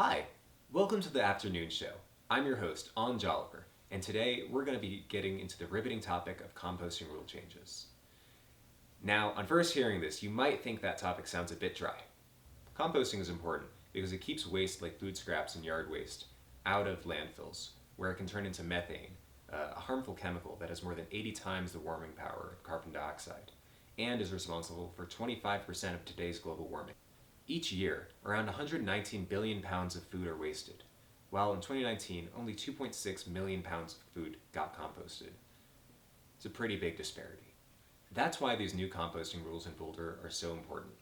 Hi, welcome to the afternoon show. I'm your host, An Jolliver, and today we're going to be getting into the riveting topic of composting rule changes. Now, on first hearing this, you might think that topic sounds a bit dry. Composting is important because it keeps waste like food scraps and yard waste out of landfills, where it can turn into methane, a harmful chemical that has more than 80 times the warming power of carbon dioxide, and is responsible for 25% of today's global warming. Each year, around 119 billion pounds of food are wasted, while in 2019, only 2.6 million pounds of food got composted. It's a pretty big disparity. That's why these new composting rules in Boulder are so important.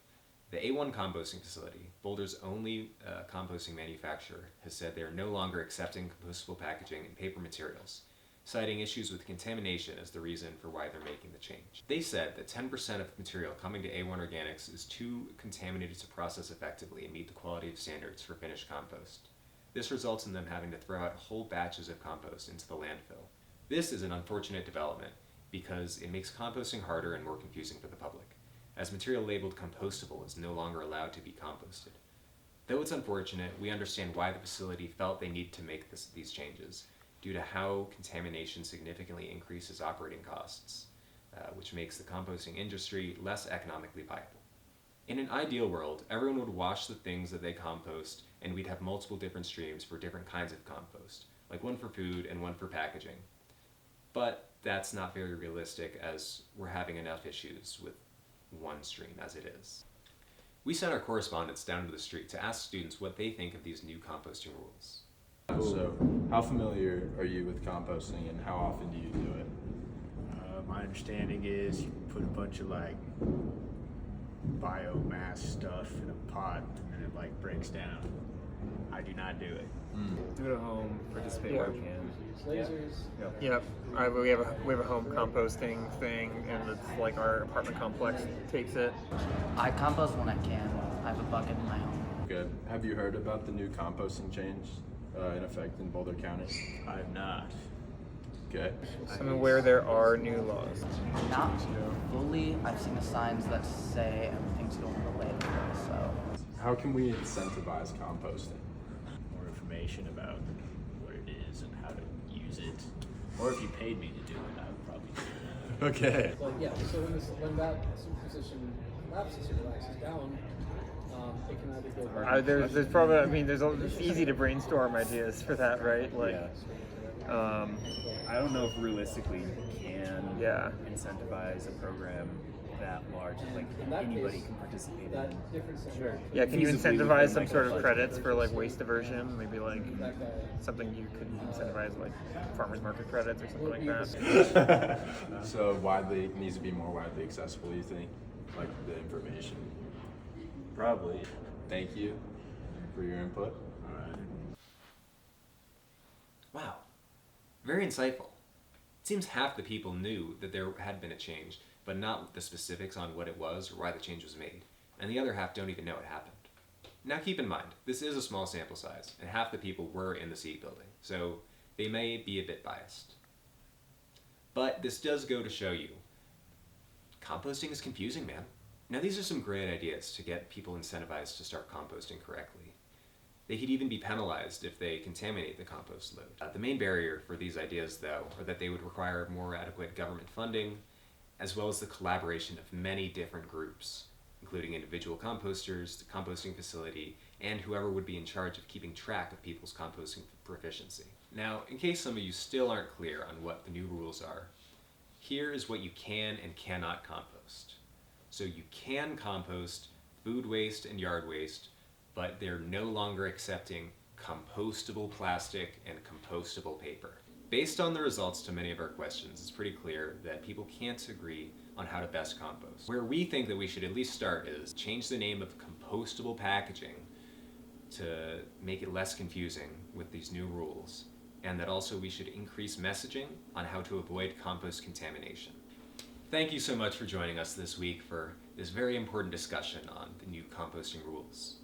The A1 composting facility, Boulder's only composting manufacturer, has said they are no longer accepting compostable packaging and paper materials, citing issues with contamination as the reason for why they're making the change. They said that 10% of material coming to A1 Organics is too contaminated to process effectively and meet the quality of standards for finished compost. This results in them having to throw out whole batches of compost into the landfill. This is an unfortunate development because it makes composting harder and more confusing for the public, as material labeled compostable is no longer allowed to be composted. Though it's unfortunate, we understand why the facility felt they need to make these changes, due to how contamination significantly increases operating costs, which makes the composting industry less economically viable. In an ideal world, everyone would wash the things that they compost, and we'd have multiple different streams for different kinds of compost, like one for food and one for packaging. But that's not very realistic, as we're having enough issues with one stream as it is. We sent our correspondents down to the street to ask students what they think of these new composting rules. So, how familiar are you with composting and how often do you do it? My understanding is you put a bunch of biomass stuff in a pot and then it breaks down. I do not do it. Do it at home, participate where we can. Lasers. Yep. We have a home composting thing, and it's like our apartment complex takes it. I compost when I can. I have a bucket in my home. Good. Have you heard about the new composting change in effect in Boulder County? I have not. Okay. I'm aware there are new laws. Not fully. I've seen the signs that say everything's going to the landfill, so. How can we incentivize composting? More information about what it is and how to use it. Or if you paid me to do it, I would probably do it. Okay. But yeah, so when that superposition lapses or relaxes down, it can either go There's probably, it's easy to brainstorm ideas for that, right? I don't know if realistically you can Yeah. incentivize a program that large, that anybody can participate in. that difference. Sure. Yeah, can you Feasibly incentivize within, some sort of budget credits for versus- waste diversion? Maybe That guy. something you could incentivize, like farmers market credits or something like that. So needs to be more widely accessible, you think? Like the information. Probably. Thank you for your input. Alright. Wow, very insightful. It seems half the people knew that there had been a change, but not the specifics on what it was or why the change was made, and the other half don't even know it happened. Now keep in mind, this is a small sample size, and half the people were in the seat building, so they may be a bit biased. But this does go to show you, composting is confusing, man. Now these are some great ideas to get people incentivized to start composting correctly. They could even be penalized if they contaminate the compost load. The main barrier for these ideas, though, are that they would require more adequate government funding, as well as the collaboration of many different groups, including individual composters, the composting facility, and whoever would be in charge of keeping track of people's composting proficiency. Now, in case some of you still aren't clear on what the new rules are, here is what you can and cannot compost. So you can compost food waste and yard waste, but they're no longer accepting compostable plastic and compostable paper. Based on the results to many of our questions, it's pretty clear that people can't agree on how to best compost. Where we think that we should at least start is change the name of compostable packaging to make it less confusing with these new rules, and that also we should increase messaging on how to avoid compost contamination. Thank you so much for joining us this week for this very important discussion on the new composting rules.